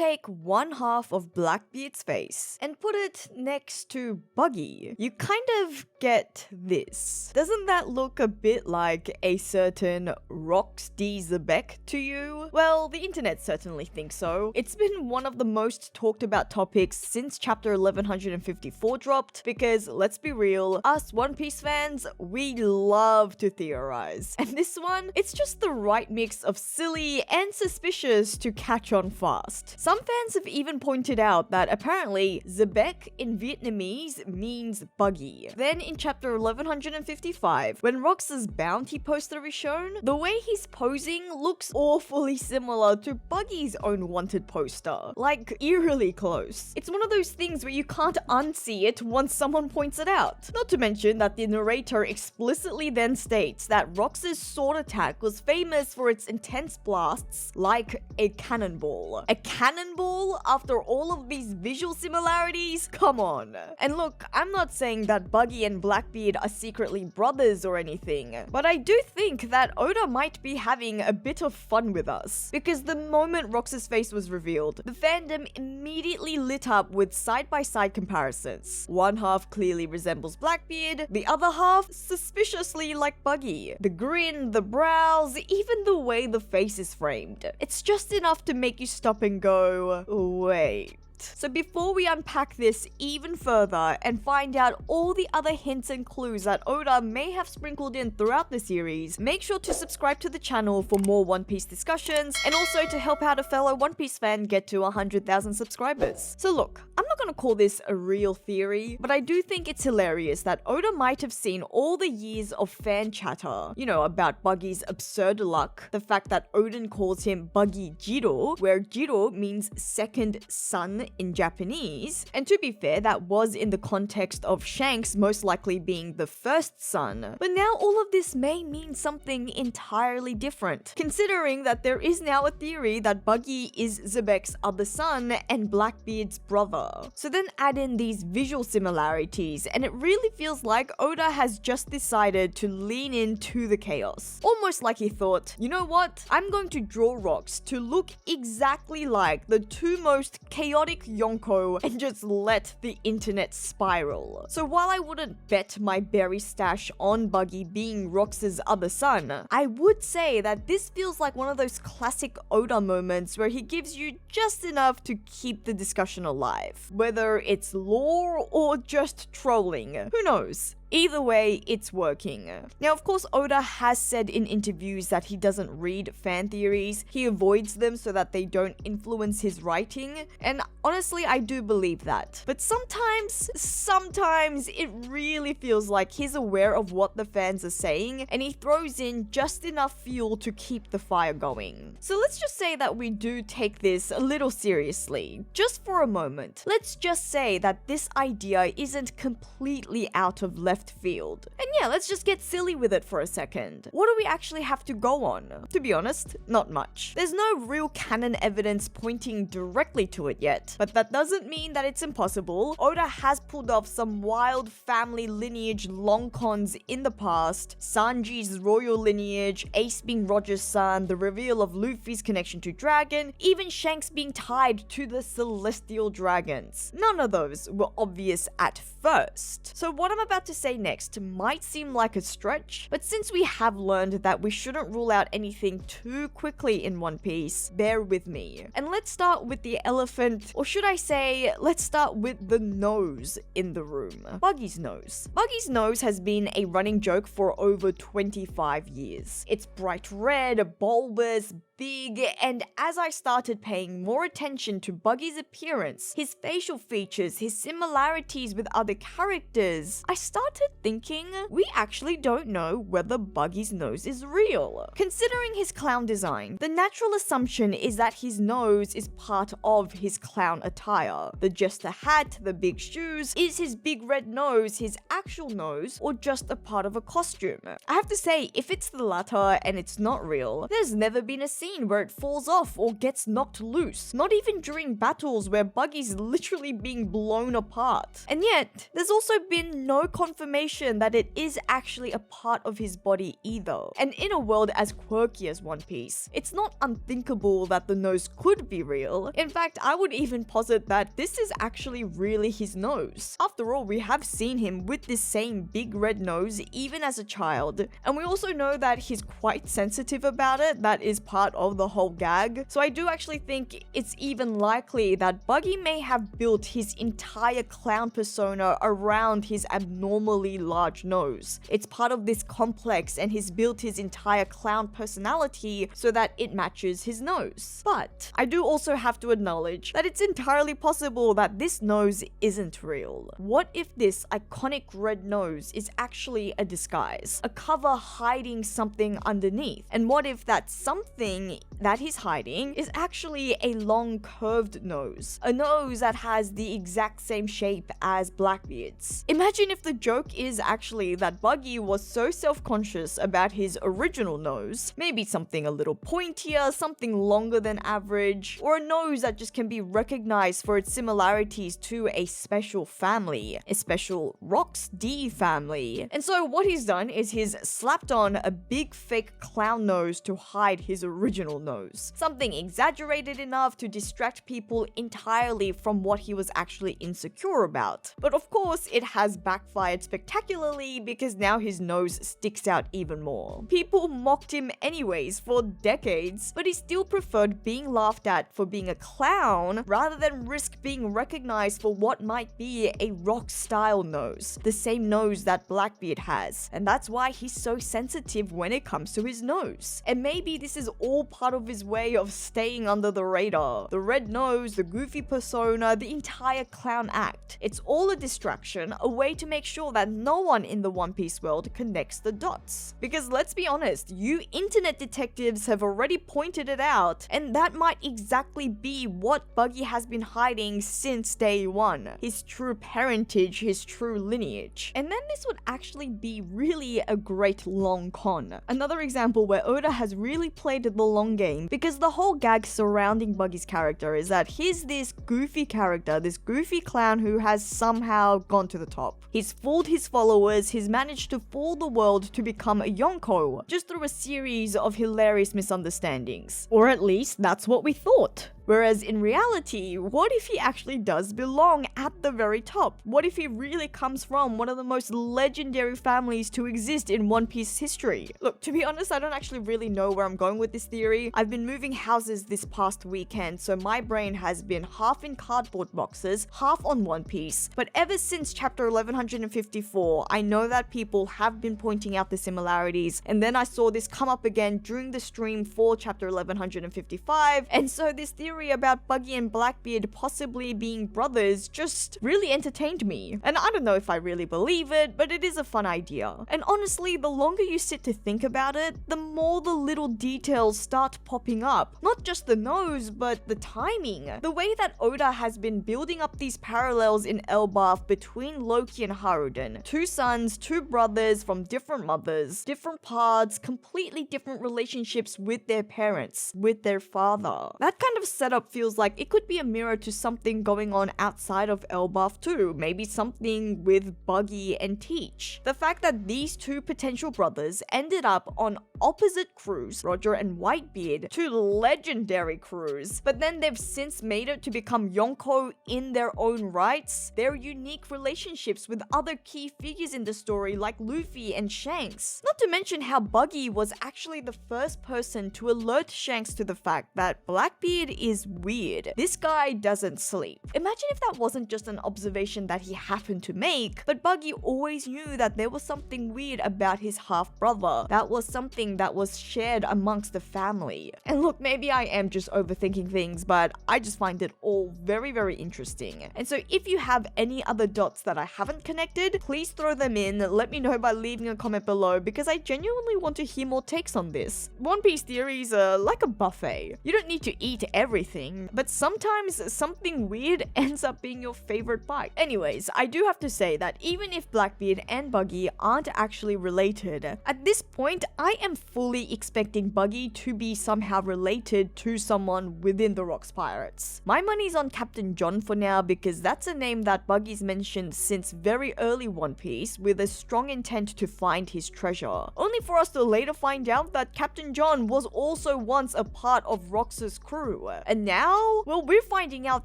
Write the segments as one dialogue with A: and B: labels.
A: take one half of Blackbeard's face and put it next to Buggy, you kind of get this. Doesn't that look a bit like a certain Rox D. Zebek to you? Well, the internet certainly thinks so. It's been one of the most talked about topics since chapter 1154 dropped, because let's be real, us One Piece fans, we love to theorize. And this one, it's just the right mix of silly and suspicious to catch on fast. Some fans have even pointed out that apparently Zebek in Vietnamese means buggy. Then in chapter 1155, when Rox's bounty poster is shown, the way he's posing looks awfully similar to Buggy's own wanted poster. Like, eerily close. It's one of those things where you can't unsee it once someone points it out. Not to mention that the narrator explicitly then states that Rox's sword attack was famous for its intense blasts like a cannonball. A cannonball after all of these visual similarities? Come on. And look, I'm not saying that Buggy and Blackbeard are secretly brothers or anything, but I do think that Oda might be having a bit of fun with us, because the moment Rox's face was revealed, the fandom immediately lit up with side-by-side comparisons. One half clearly resembles Blackbeard, the other half suspiciously like Buggy. The grin, the brows, even the way the face is framed. It's just enough to make you stop and go, wait. So before we unpack this even further and find out all the other hints and clues that Oda may have sprinkled in throughout the series, make sure to subscribe to the channel for more One Piece discussions, and also to help out a fellow One Piece fan get to 100,000 subscribers. So look, I'm not gonna call this a real theory, but I do think it's hilarious that Oda might have seen all the years of fan chatter, you know, about Buggy's absurd luck, the fact that Oden calls him Buggy Jiro, where Jiro means second son in Japanese, and to be fair, that was in the context of Shanks most likely being the first son. But now all of this may mean something entirely different, considering that there is now a theory that Buggy is Zebek's other son and Blackbeard's brother. So then add in these visual similarities, and it really feels like Oda has just decided to lean into the chaos. Almost like he thought, you know what, I'm going to draw Rox to look exactly like the two most chaotic Yonko and just let the internet spiral. So while I wouldn't bet my berry stash on Buggy being Rox's other son, I would say that this feels like one of those classic Oda moments where he gives you just enough to keep the discussion alive. Whether it's lore or just trolling, who knows? Either way, it's working. Now, of course, Oda has said in interviews that he doesn't read fan theories. He avoids them so that they don't influence his writing, and honestly, I do believe that. But sometimes it really feels like he's aware of what the fans are saying, and he throws in just enough fuel to keep the fire going. So let's just say that we do take this a little seriously, just for a moment. Let's just say that this idea isn't completely out of left field. And yeah, let's just get silly with it for a second. What do we actually have to go on? To be honest, not much. There's no real canon evidence pointing directly to it yet, but that doesn't mean that it's impossible. Oda has pulled off some wild family lineage long cons in the past. Sanji's royal lineage, Ace being Roger's son, the reveal of Luffy's connection to Dragon, even Shanks being tied to the celestial dragons. None of those were obvious at first. So what I'm about to say next might seem like a stretch, but since we have learned that we shouldn't rule out anything too quickly in One Piece, bear with me. And let's start with the elephant, or should I say, let's start with the nose in the room. Buggy's nose. Buggy's nose has been a running joke for over 25 years. It's bright red, bulbous, big, and as I started paying more attention to Buggy's appearance, his facial features, his similarities with other characters, I started thinking we actually don't know whether Buggy's nose is real. Considering his clown design, the natural assumption is that his nose is part of his clown attire. The jester hat, the big shoes, is his big red nose his actual nose or just a part of a costume? I have to say, if it's the latter and it's not real, there's never been a scene where it falls off or gets knocked loose. Not even during battles where Buggy's literally being blown apart. And yet, there's also been no confirmation confirmation that it is actually a part of his body either. And in a world as quirky as One Piece, it's not unthinkable that the nose could be real. In fact, I would even posit that this is actually really his nose. After all, we have seen him with this same big red nose even as a child, and we also know that he's quite sensitive about it. That is part of the whole gag. So I do actually think it's even likely that Buggy may have built his entire clown persona around his abnormally large nose. It's part of this complex, and he's built his entire clown personality so that it matches his nose. But I do also have to acknowledge that it's entirely possible that this nose isn't real. What if this iconic red nose is actually a disguise, a cover hiding something underneath? And what if that something that he's hiding is actually a long curved nose, a nose that has the exact same shape as Blackbeard's? Imagine if the joke is actually that Buggy was so self-conscious about his original nose, maybe something a little pointier, something longer than average, or a nose that just can be recognized for its similarities to a special family, a special Rox D family. And so what he's done is he's slapped on a big fake clown nose to hide his original nose. Something exaggerated enough to distract people entirely from what he was actually insecure about. But of course, it has backfired spectacularly because now his nose sticks out even more. People mocked him anyways for decades, but he still preferred being laughed at for being a clown rather than risk being recognized for what might be a rock style nose, the same nose that Blackbeard has. And that's why he's so sensitive when it comes to his nose. And maybe this is all part of his way of staying under the radar. The red nose, the goofy persona, the entire clown act. It's all a distraction, a way to make sure that no one in the One Piece world connects the dots. Because let's be honest, you internet detectives have already pointed it out, and that might exactly be what Buggy has been hiding since day one. His true parentage, his true lineage. And then this would actually be really a great long con. Another example where Oda has really played the long game, because the whole gag surrounding Buggy's character is that he's this goofy character, this goofy clown who has somehow gone to the top. He's fooled his followers, he's managed to fool the world to become a Yonko, just through a series of hilarious misunderstandings. Or at least that's what we thought. Whereas in reality, what if he actually does belong at the very top? What if he really comes from one of the most legendary families to exist in One Piece history? Look, to be honest, I don't actually really know where I'm going with this theory. I've been moving houses this past weekend, so my brain has been half in cardboard boxes, half on One Piece. But ever since chapter 1154, I know that people have been pointing out the similarities, and then I saw this come up again during the stream for chapter 1155, and so this theory about Buggy and Blackbeard possibly being brothers just really entertained me. And I don't know if I really believe it, but it is a fun idea. And honestly, the longer you sit to think about it, the more the little details start popping up. Not just the nose, but the timing. The way that Oda has been building up these parallels in Elbaph between Loki and Haruden. Two sons, two brothers from different mothers, different paths, completely different relationships with their parents, with their father. That kind of setup feels like it could be a mirror to something going on outside of Elbaph too. Maybe something with Buggy and Teach. The fact that these two potential brothers ended up on opposite crews, Roger and Whitebeard, two legendary crews, but then they've since made it to become Yonko in their own rights. Their unique relationships with other key figures in the story like Luffy and Shanks. Not to mention how Buggy was actually the first person to alert Shanks to the fact that Blackbeard is weird. This guy doesn't sleep. Imagine if that wasn't just an observation that he happened to make, but Buggy always knew that there was something weird about his half-brother. That was something that was shared amongst the family. And look, maybe I am just overthinking things, but I just find it all very, very interesting. And so if you have any other dots that I haven't connected, please throw them in. Let me know by leaving a comment below, because I genuinely want to hear more takes on this. One Piece theories are like a buffet. You don't need to eat everything, everything, but sometimes something weird ends up being your favorite bite. Anyways, I do have to say that even if Blackbeard and Buggy aren't actually related, at this point, I am fully expecting Buggy to be somehow related to someone within the Rox Pirates. My money's on Captain John for now because that's a name that Buggy's mentioned since very early One Piece with a strong intent to find his treasure, only for us to later find out that Captain John was also once a part of Rox's crew. And now, well, we're finding out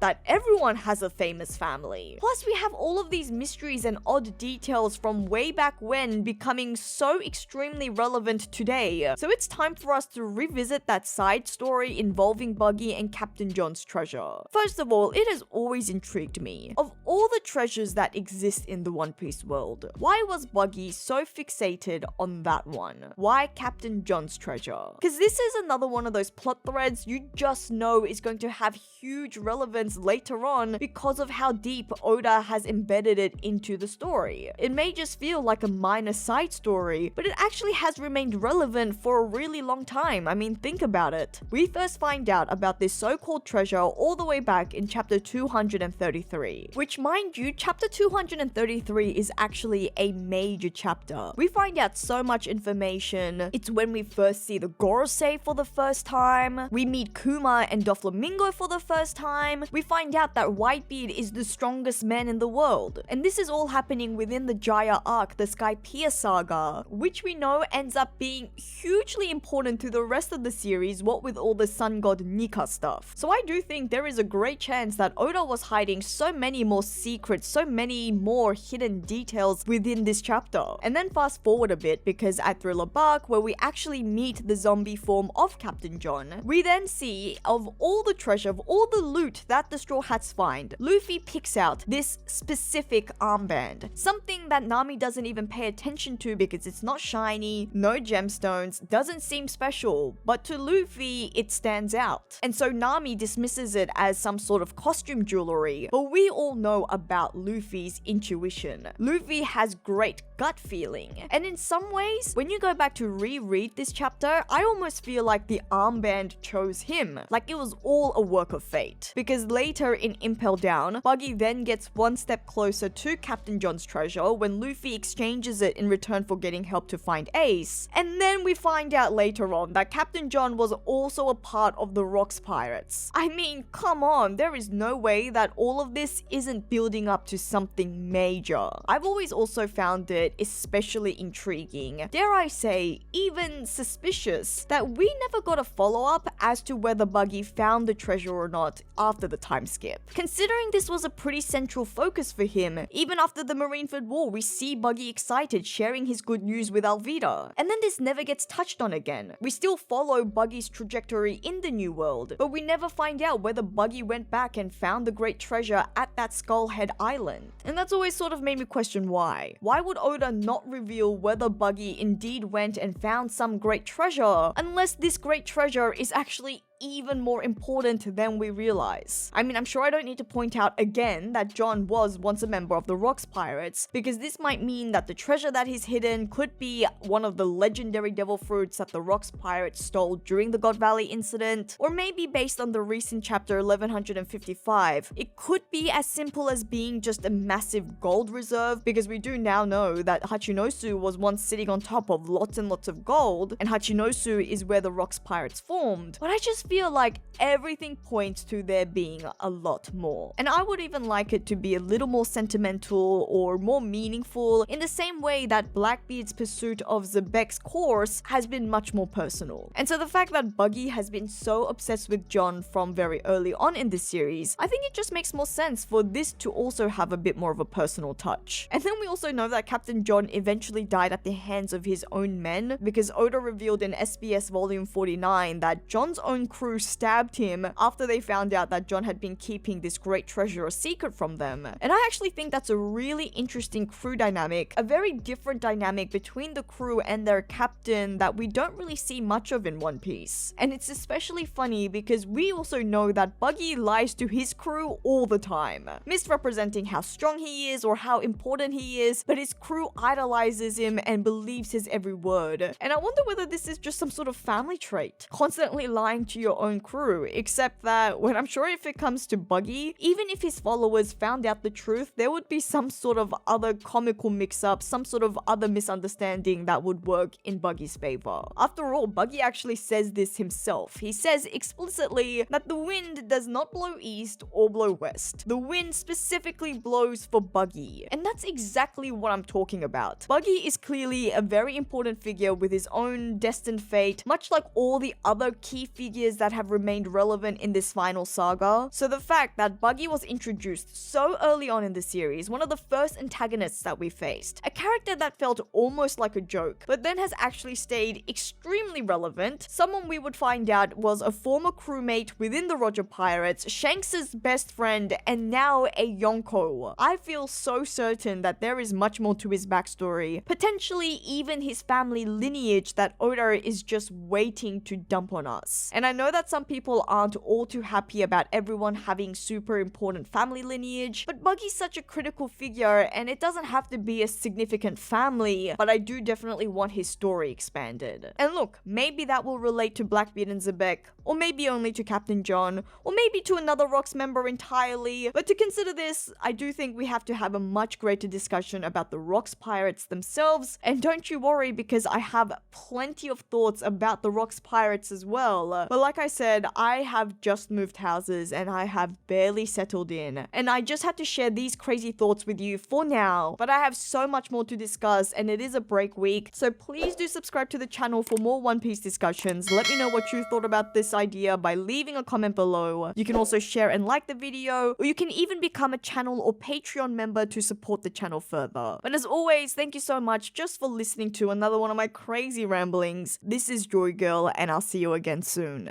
A: that everyone has a famous family. Plus, we have all of these mysteries and odd details from way back when becoming so extremely relevant today. So it's time for us to revisit that side story involving Buggy and Captain John's treasure. First of all, it has always intrigued me. Of all the treasures that exist in the One Piece world, why was Buggy so fixated on that one? Why Captain John's treasure? Because this is another one of those plot threads you just know is going to have huge relevance later on because of how deep Oda has embedded it into the story. It may just feel like a minor side story, but it actually has remained relevant for a really long time. I mean, think about it. We first find out about this so-called treasure all the way back in chapter 233, which, mind you, chapter 233 is actually a major chapter. We find out so much information. It's when we first see the Gorosei for the first time. We meet Kuma and Doflamingo for the first time. We find out that Whitebeard is the strongest man in the world. And this is all happening within the Jaya arc, the Skypiea saga, which we know ends up being hugely important to the rest of the series, what with all the sun god Nika stuff. So I do think there is a great chance that Oda was hiding so many more secrets, so many more hidden details within this chapter. And then fast forward a bit, because at Thriller Bark, where we actually meet the zombie form of Captain John, we then see of all the treasure, of all the loot that the Straw Hats find, Luffy picks out this specific armband. Something that Nami doesn't even pay attention to because it's not shiny, no gemstones, doesn't seem special, but to Luffy, it stands out. And so Nami dismisses it as some sort of costume jewelry, but we all know about Luffy's intuition. Luffy has great gut feeling. And in some ways, when you go back to reread this chapter, I almost feel like the armband chose him. Like it was all a work of fate. Because later in Impel Down, Buggy then gets one step closer to Captain John's treasure when Luffy exchanges it in return for getting help to find Ace. And then we find out later on that Captain John was also a part of the Rox Pirates. I mean, come on, there is no way that all of this isn't building up to something major. I've always also found it especially intriguing, dare I say, even suspicious, that we never got a follow-up as to whether Buggy found the treasure or not after the time skip. Considering this was a pretty central focus for him, even after the Marineford War, we see Buggy excited sharing his good news with Alvida. And then this never gets touched on again. We still follow Buggy's trajectory in the New World, but we never find out whether Buggy went back and found the great treasure at that Skullhead Island. And that's always sort of made me question why. Why would Oda not reveal whether Buggy indeed went and found some great treasure, unless this great treasure is actually even more important than we realize? I mean, I'm sure I don't need to point out again that John was once a member of the Rox Pirates, because this might mean that the treasure that he's hidden could be one of the legendary devil fruits that the Rox Pirates stole during the God Valley incident, or maybe based on the recent chapter 1155, it could be as simple as being just a massive gold reserve, because we do now know that Hachinosu was once sitting on top of lots and lots of gold, and Hachinosu is where the Rox Pirates formed. But I just feel like everything points to there being a lot more. And I would even like it to be a little more sentimental or more meaningful, in the same way that Blackbeard's pursuit of Zebek's course has been much more personal. And so the fact that Buggy has been so obsessed with John from very early on in this series, I think it just makes more sense for this to also have a bit more of a personal touch. And then we also know that Captain John eventually died at the hands of his own men, because Oda revealed in SBS Volume 49 that John's own crew stabbed him after they found out that John had been keeping this great treasure a secret from them. And I actually think that's a really interesting crew dynamic, a very different dynamic between the crew and their captain that we don't really see much of in One Piece. And it's especially funny because we also know that Buggy lies to his crew all the time, misrepresenting how strong he is or how important he is, but his crew idolizes him and believes his every word. And I wonder whether this is just some sort of family trait, constantly lying to your own crew, except that when I'm sure if it comes to Buggy, even if his followers found out the truth, there would be some sort of other comical mix-up, some sort of other misunderstanding that would work in Buggy's favor. After all, Buggy actually says this himself. He says explicitly that the wind does not blow east or blow west. The wind specifically blows for Buggy. And that's exactly what I'm talking about. Buggy is clearly a very important figure with his own destined fate, much like all the other key figures that have remained relevant in this final saga. So the fact that Buggy was introduced so early on in the series, one of the first antagonists that we faced, a character that felt almost like a joke, but then has actually stayed extremely relevant, someone we would find out was a former crewmate within the Roger Pirates, Shanks's best friend, and now a Yonko. I feel so certain that there is much more to his backstory, potentially even his family lineage that Oda is just waiting to dump on us. And I know that some people aren't all too happy about everyone having super important family lineage, but Buggy's such a critical figure and it doesn't have to be a significant family, but I do definitely want his story expanded. And look, maybe that will relate to Blackbeard and Zebek, or maybe only to Captain John, or maybe to another Rox member entirely, but to consider this, I do think we have to have a much greater discussion about the Rox Pirates themselves, and don't you worry because I have plenty of thoughts about the Rox Pirates as well. But like I said, I have just moved houses and I have barely settled in, and I just had to share these crazy thoughts with you for now, but I have so much more to discuss and it is a break week, so please do subscribe to the channel for more One Piece discussions. Let me know what you thought about this idea by leaving a comment below. You can also share and like the video, or you can even become a channel or Patreon member to support the channel further. But as always, thank you so much just for listening to another one of my crazy ramblings. This is JoyGirl and I'll see you again soon.